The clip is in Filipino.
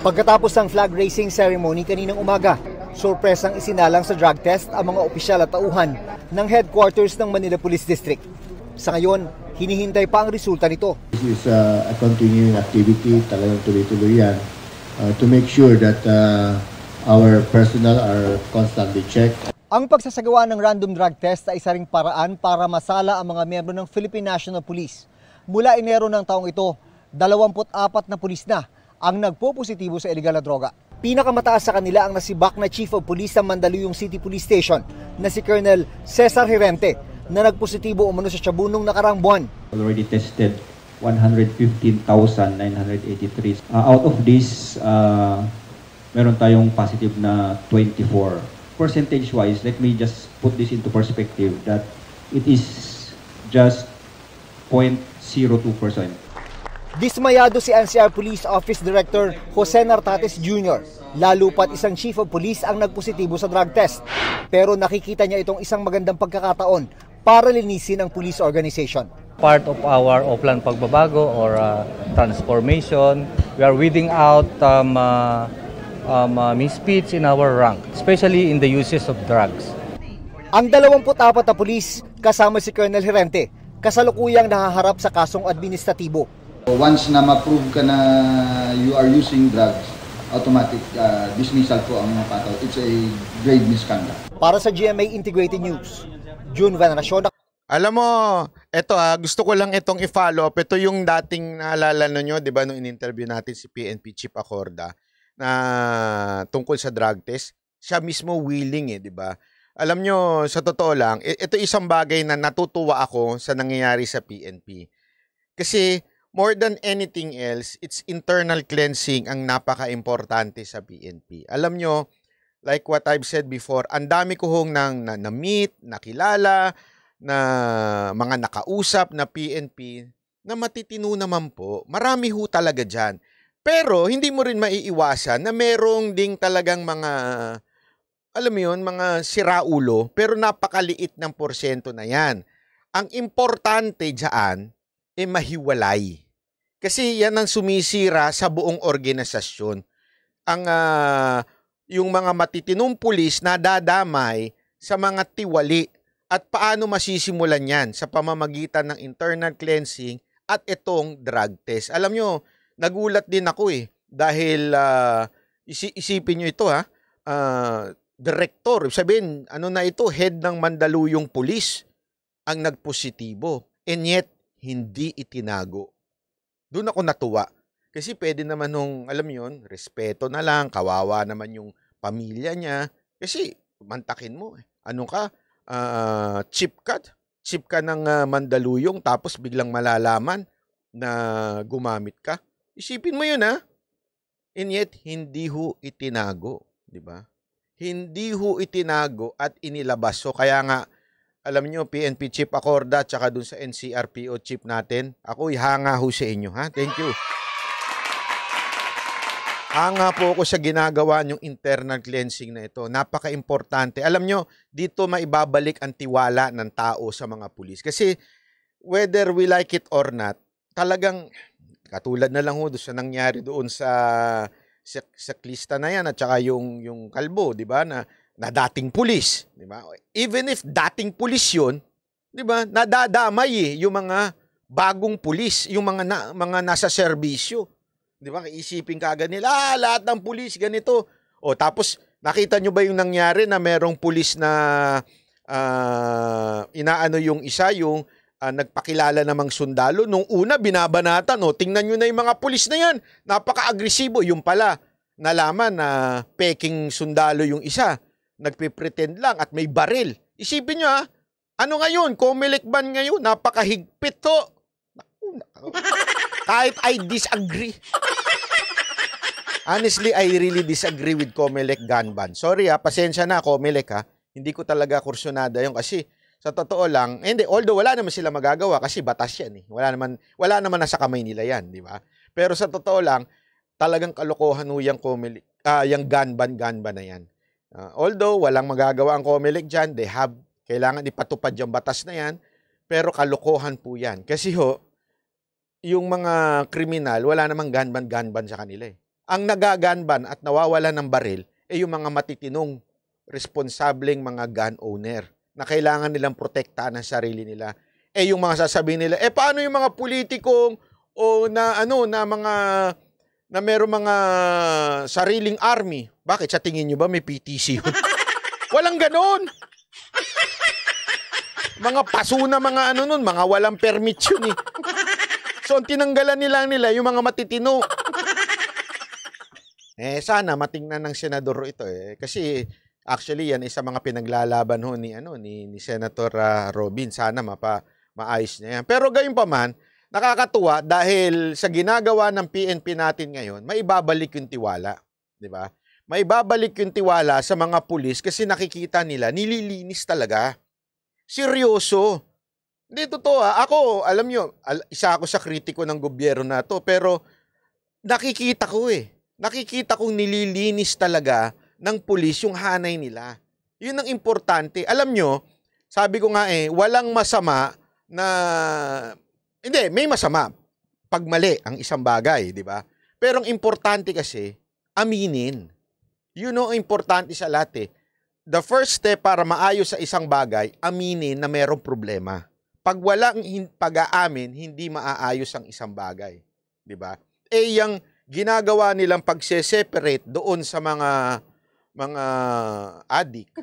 Pagkatapos ng flag raising ceremony kaninang umaga, sorpresang isinalang sa drug test ang mga opisyal at tauhan ng headquarters ng Manila Police District. Sa ngayon, hinihintay pa ang resulta nito. This is a continuing activity, talagang tuloy-tuloy yan, to make sure that our personnel are constantly checked. Ang pagsasagawa ng random drug test ay isa ring paraan para masala ang mga miyembro ng Philippine National Police. Mula Enero ng taong ito, 24 na pulis na ang nagpo-positibo sa iligal na droga. Pinakamataas sa kanila ang nasibak na Chief of Police ng Mandaluyong City Police Station na si Colonel Cesar Hirente na nagpositibo umano sa Cebu nung nakarang buwan. Already tested 115,983. Out of this, meron tayong positive na 24. Percentage-wise, let me just put this into perspective that it is just 0.02%. Dismayado si NCR Police Office Director Jose Nartates Jr. Lalo pat isang Chief of Police ang nagpositibo sa drug test. Pero nakikita niya itong isang magandang pagkakataon para linisin ang police organization. Part of our Oplan pagbabago or transformation, we are weeding out misfits in our rank, especially in the uses of drugs. Ang 24 na pulis kasama si Colonel Hirente kasalukuyang nahaharap sa kasong administratibo. Once na ma-prove ka na you are using drugs, automatic dismissal po ang mapataw. It's a grave misconduct. Para sa GMA Integrated News, June Veneracion. Alam mo, eto gusto ko lang itong i-follow up. Ito yung dating naalala nyo, di ba, nung in-interview natin si PNP Chief Acorda na tungkol sa drug test. Siya mismo willing di ba? Alam nyo, sa totoo lang, ito isang bagay na natutuwa ako sa nangyayari sa PNP. Kasi more than anything else, it's internal cleansing ang napaka-importante sa PNP. Alam nyo, like what I've said before, ang dami ko hong na-meet, nakilala, na mga nakausap na PNP, na matitino naman po. Marami ho talaga dyan. Pero hindi mo rin maiiwasan na merong ding talagang mga, alam mo yun, mga siraulo, pero napakaliit ng porsyento na yan. Ang importante dyan, mahiwalay. Kasi yan ang sumisira sa buong organisasyon. Yung mga matitinong pulis na dadamay sa mga tiwali. At paano masisimulan yan? Sa pamamagitan ng internal cleansing at itong drug test. Alam nyo, nagulat din ako dahil isipin nyo ito director, sabihin, ano na ito, head ng Mandaluyong Police ang nagpositibo. And yet, hindi itinago. Doon ako natuwa. Kasi pwede naman nung, alam yun, respeto na lang, kawawa naman yung pamilya niya. Kasi, mantakin mo. Ano ka? Chip ka ng Mandaluyong, tapos biglang malalaman na gumamit ka. Isipin mo yun, And yet, hindi ho itinago. Diba? Hindi ho itinago at inilabas. So, kaya nga, alam nyo, PNP Chief Acorda, tsaka dun sa NCRPO Chief natin, ako ihanga ho sa inyo, Thank you. Hanga po ako sa ginagawa nyong internal cleansing na ito. Napaka-importante. Alam nyo, dito maibabalik ang tiwala ng tao sa mga pulis. Kasi, whether we like it or not, talagang, katulad na lang ho doon sa nangyari doon sa klista na yan, at saka yung kalbo, di ba, na dating pulis, di ba? Even if dating pulis yun, di ba? Nadadamay yung mga bagong pulis, yung mga nasa serbisyo. Di ba? Isipin kaagad nila, lahat ng pulis ganito. O tapos nakita nyo ba yung nangyari na merong pulis na inaano yung isa, yung nagpakilala namang sundalo. Nung una, binabanatan. Tingnan nyo na yung mga pulis na yan. Napaka-agresibo. Yung pala, nalaman na peking sundalo yung isa. Nagpipretend lang at may baril. Isipin nyo ano ngayon? Comelec ban ngayon? Napakahigpit to. Kahit I disagree. Honestly, I really disagree with Comelec gun ban. Sorry pasensya na Comelec Hindi ko talaga kursyonada yun kasi sa totoo lang, hindi, although wala naman sila magagawa kasi batas yan Wala naman nasa kamay nila yan, di ba? Pero sa totoo lang, talagang kalokohan yung Comelec, yung gun ban na yan. Although walang magagawa ang Comelec dyan, kailangan ipatupad yung batas na yan, pero kalokohan po yan. Kasi yung mga kriminal, wala namang gun ban sa kanila ang nagaganban at nawawalan ng baril ay yung mga matitinong responsableng mga gun owner na kailangan nilang protektahan ang sarili nila. Yung mga sasabihin nila, paano yung mga politikong o na merong mga sariling army? Bakit? Sa tingin nyo ba may PTC yun? Walang ganon. Mga paso na mga mga walang permit yun eh. So, ang tinanggalan nila yung mga matitino. Sana matingnan ng senador ito Kasi, actually, yan isa mga pinaglalaban ho ni Senator Robin. Sana maayos niya yan. Pero gayon pa man, nakakatuwa dahil sa ginagawa ng PNP natin ngayon, maibabalik yung tiwala. Di ba? Maibabalik yung tiwala sa mga pulis kasi nakikita nila, nililinis talaga. Seryoso. Hindi, totoo Ako, alam nyo, isa ako sa kritiko ng gobyerno na to, pero nakikita ko Nakikita kong nililinis talaga ng pulis yung hanay nila. Yun ang importante. Alam nyo, sabi ko nga walang masama na... Hindi, may masama pag mali ang isang bagay, di ba? Pero ang importante kasi, aminin. Yun ang importante sa lahat The first step para maayos sa isang bagay, aminin na mayroong problema. Pag walang pag-aamin, hindi maaayos ang isang bagay. Di ba? Yung ginagawa nilang pagse-separate doon sa mga addict,